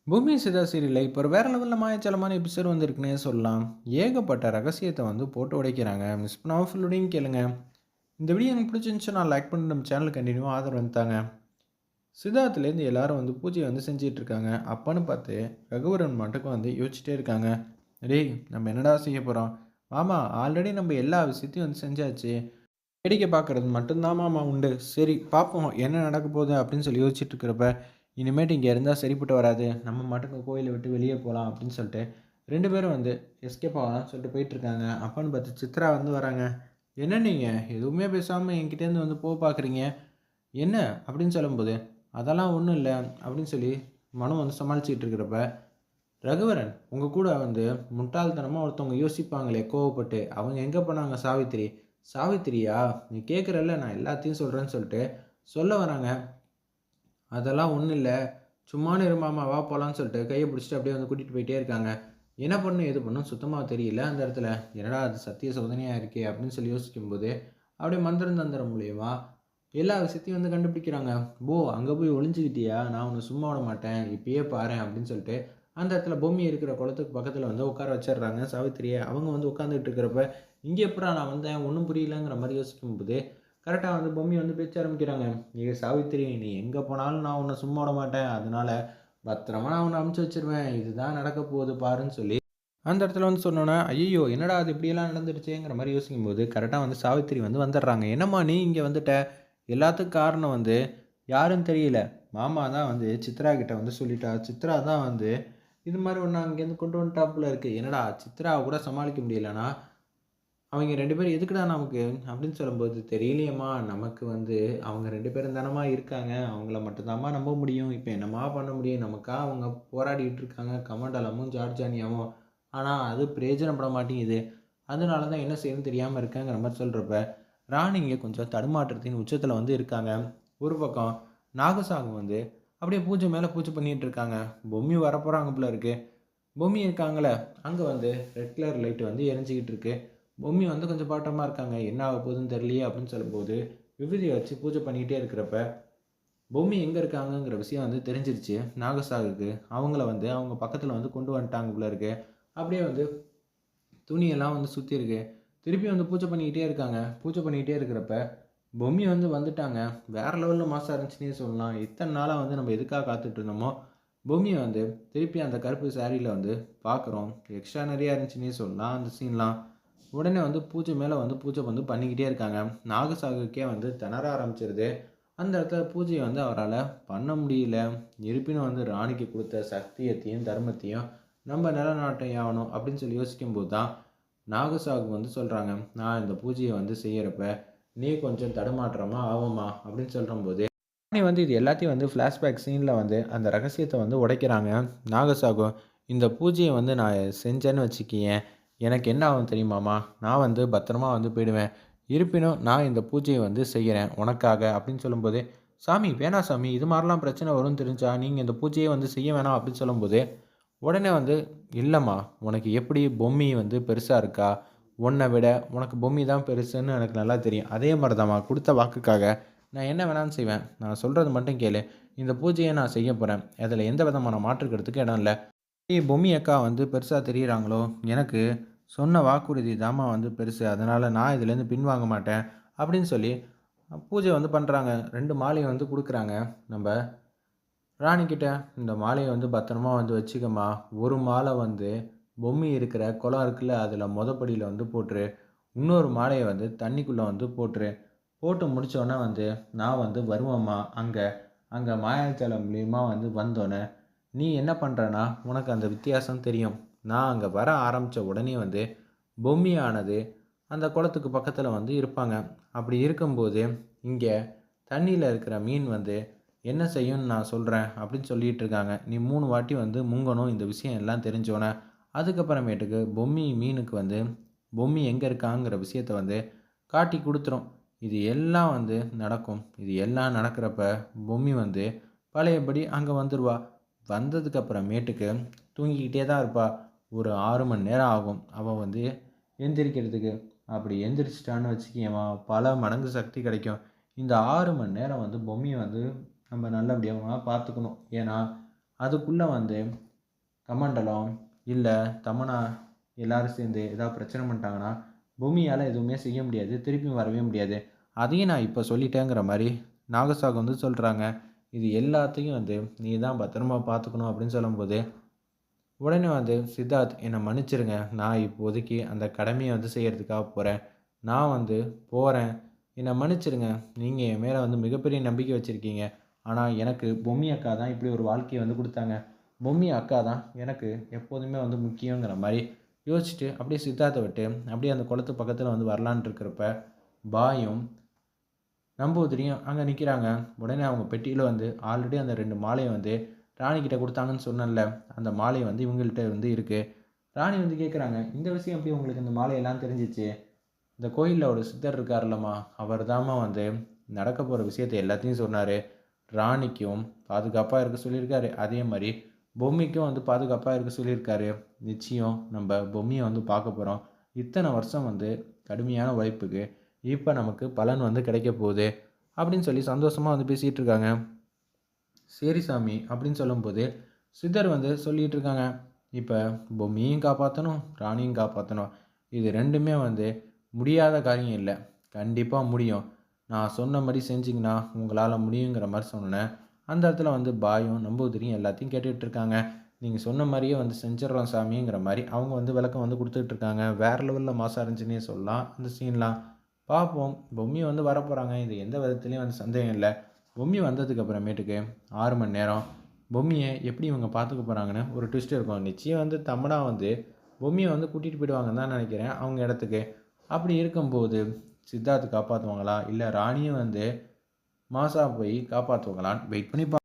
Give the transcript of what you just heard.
பூமி சிதா சீரியல்ல இப்போ ஒரு வேற லெவல்ல மாயச்சலமான எபிசோட் வந்திருக்குன்னே சொல்லலாம். ஏகப்பட்ட ரகசியத்த வந்து போட்டு உடைக்கிறாங்க. மிஸ் பண்ணாம ஃபுல்லோடையும் கேளுங்க. இந்த வீடியோ எனக்கு பிடிச்சிருந்துச்சுன்னா லைக் பண்ணி நம்ம சேனல் கண்டினியூவா ஆதரவு தாங்க. சித்தார்த்துலேருந்து எல்லாரும் வந்து பூஜையை வந்து செஞ்சுட்டு இருக்காங்க. அப்பன்னு பார்த்து ரகுவரன் மட்டுக்கும் வந்து யோசிச்சுட்டே இருக்காங்க. டேய் நம்ம என்னடா செய்ய போகிறோம்? மாமா ஆல்ரெடி நம்ம எல்லா விஷயத்தையும் வந்து செஞ்சாச்சு. வேடிக்கை பார்க்கறது மட்டும்தான் மாமா உண்டு. சரி பார்ப்போம் என்ன நடக்க போகுது அப்படின்னு சொல்லி யோசிச்சுட்டு இருக்கிறப்ப, இனிமேட்டு இங்கே இருந்தால் சரிப்பட்டு வராது. நம்ம மட்டும் கோயிலை விட்டு வெளியே போகலாம் அப்படின்னு சொல்லிட்டு 2 பேரும் வந்து எஸ்கேப் ஆகலாம்னு சொல்லிட்டு போயிட்டுருக்காங்க. அப்பன்னு பார்த்து சித்ரா வந்து வராங்க. என்ன நீங்கள் எதுவுமே பேசாமல் என்கிட்டேருந்து வந்து பார்க்குறீங்க என்ன அப்படின்னு சொல்லும்போது, அதெல்லாம் ஒன்றும் இல்லை அப்படின்னு சொல்லி மனு வந்து சமாளிச்சுட்டு இருக்கிறப்ப, ரகுவரன் உங்கள் கூட வந்து முட்டாள்தனமாக ஒருத்தவங்க யோசிப்பாங்களே கோவப்பட்டு, அவங்க எங்கே போனாங்க சாவித்திரி? சாவித்திரியா? நீ கேட்குறல்ல நான் எல்லாத்தையும் சொல்கிறேன்னு சொல்லிட்டு சொல்ல வராங்க. அதெல்லாம் ஒன்றும் இல்லை. சும்மானு இரு மாமா வா போகலான்னு சொல்லிட்டு கையை பிடிச்சிட்டு அப்படியே வந்து கூட்டிகிட்டு போயிட்டே இருக்காங்க. என்ன பண்ணணும் ஏது பண்ணணும் சுத்தமாக தெரியல அந்த இடத்துல. என்னடா அது சத்திய சோதனையாக இருக்கே அப்படின்னு சொல்லி யோசிக்கும்போது, அப்படியே மந்திரம் தந்திரம் மூலியமா எல்லா விஷயத்தையும் வந்து கண்டுபிடிக்கிறாங்க. அங்கே போய் ஒளிஞ்சுக்கிட்டியா? நான் உன்னை சும்மா விட மாட்டேன். இப்பயே பாரேன் அப்படின்னு சொல்லிட்டு அந்த இடத்துல பொம்மி இருக்கிற குளத்துக்கு பக்கத்தில் வந்து உட்கார வச்சிடுறாங்க சாவித்திரியை. அவங்க வந்து உட்காந்துட்டு இருக்கிறப்ப, இங்கே எப்படா நான் வந்தேன் ஒன்றும் புரியலங்கிற மாதிரி யோசிக்கும்போது, கரெக்டாக வந்து பொம்மி வந்து பேச்ச ஆரம்பிக்கிறாங்க. "ஏ சாவித்திரி நீ எங்கே போனாலும் நான் உன்னை சும்மா விட மாட்டேன். அதனால பத்திரமா நான் உன்னை அமுச்சு வச்சிருவேன். இதுதான் நடக்க போகுது பாருன்னு சொல்லி அந்த இடத்துல வந்து சொன்னோன்னே, ஐயய்யோ! என்னடா அது இப்படியெல்லாம் நடந்துருச்சேங்கிற மாரி யோசிக்கும்போது, கரெக்ட்டா வந்து சாவித்திரி வந்து வந்துடுறாங்க. "என்னம்மா நீ இங்க வந்துட்ட? எல்லாத்துக்கும் காரணம் வந்து யாருன்னு தெரியல. மாமா தான் வந்து சித்ரா கிட்ட வந்து சொல்லிட்டா. சித்ரா தான் வந்து இது மாரி ஒண்ணு அங்கேருந்து கொண்டு வந்துட்டாப்புல இருக்கு. என்னடா சித்ராவ கூட சமாளிக்க முடியலன்னா, அவைங்க 2 பேரும் எதுக்குடா நமக்கு?" அப்படின்னு சொல்லும்போது, "தெரியலையேம்மா. நமக்கு வந்து அவங்க 2 பேரும் தானம்மா இருக்காங்க. அவங்கள மட்டும் தாம்மா நம்ப முடியும். இப்ப என்னம்மா பண்ண முடியும்? நமக்கா அவங்க போராடிட்டு இருக்காங்க. கமண்டலமும், ஜார்ஜானியாவும். ஆனா அது பிரயோஜனப்பட மாட்டேங்குது. அதனால தான் என்ன செய்யணும்னு தெரியாம இருக்கேங்கிற மாரி சொல்றப்ப, ராணி இங்க கொஞ்சம் தடுமாற்றத்தின் உச்சத்தில வந்து இருக்காங்க. ஒரு பக்கம் நாகசாகு வந்து அப்படியே பூஜை மேல பூஜை பண்ணிட்டு இருக்காங்க. பொம்மி வரப்போறாங்க போல இருக்கு. பொம்மி இருக்காங்கல்ல, அங்க வந்து ரெட் கலர் லைட் வந்து எரிஞ்சுகிட்டு இருக்கு. பொம்மி வந்து கொஞ்சம் பதட்டமா இருக்காங்க. என்ன ஆக போகுதுன்னு தெரியலையே அப்படின்னு சொல்லும்போது, விபூதிய வச்சு பூஜை பண்ணிக்கிட்டே இருக்கிறப்ப, பொம்மி எங்க இருக்காங்கங்கிற விஷயம் வந்து தெரிஞ்சிருச்சு நாகசாகுக்கு. அவங்கள வந்து அவங்க பக்கத்துல வந்து கொண்டு வந்துட்டாங்க போல இருக்கு. அப்படியே வந்து துணியெல்லாம் வந்து சுத்தி இருக்கு. திருப்பி வந்து பூஜை பண்ணிக்கிட்டே இருக்காங்க. பூஜை பண்ணிக்கிட்டே இருக்கிறப்ப, பொம்மி வந்து வந்துட்டாங்க. வேற லெவல்ல மாஸா இருந்துச்சுன்னே சொல்லலாம். இத்தன நாளா வந்து நம்ம எதுக்காக காத்துட்டு இருந்தோமோ, பொம்மிய வந்து திருப்பி அந்த கருப்பு சாரியில வந்து பார்க்குறோம். எக்ஸ்ட்ரானரியா இருந்துச்சுன்னே சொல்லலாம் அந்த சீன்லாம். உடனே வந்து பூஜை மேல வந்து பூஜை வந்து பண்ணிக்கிட்டே இருக்காங்க. நாகசாகுக்கே வந்து திணற ஆரம்பிச்சிருது. அந்த இடத்துல பூஜைய வந்து அவரால பண்ண முடியல. இருப்பினும் வந்து ராணிக்கு குடுத்த சத்தியத்தையும், தர்மத்தையும் நம்ம நிலைநாட்டியே ஆகணும் அப்படின்னு சொல்லி யோசிக்கும்போது தான், நாகசாகு வந்து சொல்றாங்க, "நான் இந்த பூஜைய வந்து செய்யறப்ப, நீ கொஞ்சம் தடுமாற்றமா ஆவமா" அப்படின்னு சொல்லும்போது, ராணி வந்து இது எல்லாத்தையும் வந்து ஃப்ளாஷ்பேக் சீன்ல வந்து அந்த ரகசியத்த வந்து உடைக்கிறாங்க. நாகசாகு, "இந்த பூஜைய வந்து நான் செஞ்சேன்னு வச்சுக்கயேன், எனக்கு என்ன ஆகும் தெரியுமாம்மா? நான் வந்து பத்திரமா வந்து போயிடுவேன். இருப்பினும் நான் இந்த பூஜைய வந்து செய்யறேன் உனக்காக" அப்படின்னு சொல்லும்போது, "சாமி வேணாம் சாமி. இது மாரிலாம் பிரச்சனை வரும்னு தெரிஞ்சா, நீங்க இந்த பூஜையே வந்து செய்ய வேணாம்" அப்படின்னு சொல்லும்போது, உடனே வந்து, "இல்லம்மா, உனக்கு எப்படி பொம்மி வந்து பெருசா இருக்கா? உன்ன விட உனக்கு பொம்மி தான் பெருசுன்னு எனக்கு நல்லா தெரியும். அதே மாரி தான்ம்மா குடுத்த வாக்குக்காக நான் என்ன வேணாலும் செய்வேன். நான் சொல்றது மட்டும் கேளு. இந்த பூஜைய நான் செய்யப் போறேன். அதில எந்த விதமான மாற்று கருத்துக்கும் இடம் இல்ல. பொம்மி அக்கா வந்து பெருசா தெரியிறாங்களோ, எனக்கு சொன்ன வாக்குறுதி தாம்மா வந்து பெருசு. அதனால நான் இதிலேருந்து பின்வாங்க மாட்டேன்." அப்படின்னு சொல்லி பூஜை வந்து பண்றாங்க. 2 மாலைய வந்து குடுக்குறாங்க. நம்ப ராணிகிட்ட, "இந்த மாலைய வந்து பத்திரமா வந்து வச்சுக்கம்மா. ஒரு மாலை வந்து பொம்மி இருக்கிற குளம் இருக்குல்ல, அதில படியில வந்து போட்டுரு. இன்னொரு மாலைய வந்து தண்ணிக்குள்ள வந்து போட்டுரு. போட்டு முடிச்சோனே வந்து நான் வந்து வருவேன்ம்மா அங்க. அங்க மாயாஜாலம் மூலியமா வந்து வந்தோனே, நீ என்ன பண்றன்னா, உனக்கு அந்த வித்தியாசம் தெரியும். நான் அங்க வர ஆரம்பிச்ச உடனே வந்து பொம்மியானது அந்த குளத்துக்கு பக்கத்தில வந்து இருப்பாங்க. அப்படி இருக்கும்போது, இங்க தண்ணீல இருக்கிற மீன் வந்து என்ன செய்யும்னு நான் சொல்றேன்." அப்படின்னு சொல்லிட்டு இருக்காங்க. "நீ 3 வாட்டி வந்து முங்கணும் இந்த விஷயம் எல்லாம் தெரிஞ்சோனே. அதுக்கப்புறமேட்டுக்கு பொம்மி மீனுக்கு வந்து பொம்மி எங்க இருக்காங்கிற விஷயத்த வந்து காட்டி குடுத்துரும். இது எல்லாம் வந்து நடக்கும். இது எல்லாம் நடக்கிறப்ப பொம்மி வந்து பழையபடி அங்க வந்துருவா. வந்ததுக்கு அப்புறமேட்டுக்கு தூங்கிக்கிட்டே தான் இருப்பா. ஒரு 6 மணி நேரம் ஆகும். அவ வந்து எந்திரிக்கிறதுக்கு. அப்படி எந்திரிச்சிட்டான்னு வச்சுக்கயேம்மா, பல மடங்கு சக்தி கிடைக்கும். இந்த 6 மணி நேரம் வந்து பொம்மிய வந்து நம்ம நல்லபடியா பார்த்துக்கணும். ஏன்னா, அதுக்குள்ளே வந்து கமண்டலம் இல்லை தமன்னா எல்லாரும் சேர்ந்து ஏதாவது பிரச்சனை பண்ணிட்டாங்கன்னா பூமியால் எதுவுமே செய்ய முடியாது, திருப்பி வரவே முடியாது. அதையும் நான் இப்போ சொல்லிட்டேங்கிற மாதிரி நாகசாகு வந்து சொல்கிறாங்க. இது எல்லாத்தையும் வந்து நீ தான் பத்திரமா பார்த்துக்கணும் அப்படின்னு சொல்லும்போது உடனே வந்து சித்தார்த் என்னை மன்னிச்சிருங்க, நான் இப்போதைக்கு அந்த கடமையை வந்து செய்கிறதுக்காக போகிறேன், நான் வந்து போகிறேன், என்னை மன்னிச்சிருங்க, நீங்கள் என் மேலே வந்து மிகப்பெரிய நம்பிக்கை வச்சுருக்கீங்க, ஆனால் எனக்கு பொம்மி அக்கா தான் இப்படி ஒரு வாழ்க்கையை வந்து கொடுத்தாங்க, பொம்மி அக்கா தான் எனக்கு எப்போதுமே வந்து முக்கியங்கிற மாதிரி யோசிச்சுட்டு அப்படியே சித்தார்த்தை விட்டு அப்படியே அந்த குளத்து பக்கத்தில் வந்து வரலான் இருக்கிறப்ப பாயும் நம்பூதிரியும் அங்கே நிற்கிறாங்க. உடனே அவங்க பெட்டியில் வந்து ஆல்ரெடி அந்த 2 மாலையை வந்து ராணிக்கிட்ட கொடுத்தாங்கன்னு சொன்னேன்ல, அந்த மாலை வந்து இவங்கள்ட்ட வந்து இருக்குது. ராணி வந்து கேட்குறாங்க, இந்த விஷயம் எப்படி உங்களுக்கு இந்த மாலையெல்லாம் தெரிஞ்சிச்சு? இந்த கோயிலில் ஒரு சித்தர் இருக்கார்லம்மா, அவர் தாம்மா வந்து நடக்க போகிற விஷயத்தை எல்லாத்தையும் சொன்னார். ராணிக்கும் பாதுகாப்பாக இருக்க சொல்லியிருக்காரு, அதே மாதிரி பொம்மிக்கும் வந்து பாதுகாப்பாக இருக்க சொல்லியிருக்காரு. நிச்சயம் நம்ம பொம்மியை வந்து பார்க்க போகிறோம். இத்தனை வருஷம் வந்து கடுமையான உழைப்புக்கு இப்போ நமக்கு பலன் வந்து கிடைக்க போகுது அப்படின்னு சொல்லி சந்தோஷமாக வந்து பேசிகிட்டு இருக்காங்க. சரி சாமி அப்படின்னு சொல்லும்போது சித்தர் வந்து சொல்லிகிட்டு இருக்காங்க, இப்போ பொம்மியும் காப்பாற்றணும், ராணியும் காப்பாற்றணும், இது ரெண்டுமே வந்து முடியாத காரியம் இல்லை, கண்டிப்பாக முடியும், நான் சொன்ன மாதிரி செஞ்சிங்கன்னா உங்களால் முடியுங்கிற மாதிரி சொன்னேன். அந்த இடத்துல வந்து பாயும் நம்பூதிரியும் எல்லாத்தையும் கேட்டுக்கிட்டு இருக்காங்க. நீங்கள் சொன்ன மாதிரியே வந்து செஞ்சிடறோம் சாமிங்கிற மாதிரி அவங்க வந்து விளக்கம் வந்து கொடுத்துட்ருக்காங்க. வேறு லெவலில் மாசாக இருந்துச்சுன்னே சொல்லலாம் அந்த சீன்லாம். பார்ப்போம், பொம்மி வந்து வரப்போகிறாங்க, இது எந்த விதத்துலேயும் வந்து சந்தேகம் இல்லை. பொம்மி வந்ததுக்கு அப்புறமேட்டுக்கு 6 மணி நேரம் பொம்மியை எப்படி இவங்க பார்த்துக்க போகிறாங்கன்னு ஒரு ட்விஸ்ட் இருக்கும். நிச்சயம் வந்து தமன்னா வந்து பொம்மியை வந்து கூட்டிகிட்டு போயிடுவாங்கன்னு தான் நினைக்கிறேன் அவங்க இடத்துக்கு. அப்படி இருக்கும்போது சித்தார்த்து காப்பாற்றுவாங்களா இல்லை ராணியை வந்து மாசா போய் காப்பாற்றுவாங்களான்னு வெயிட் பண்ணி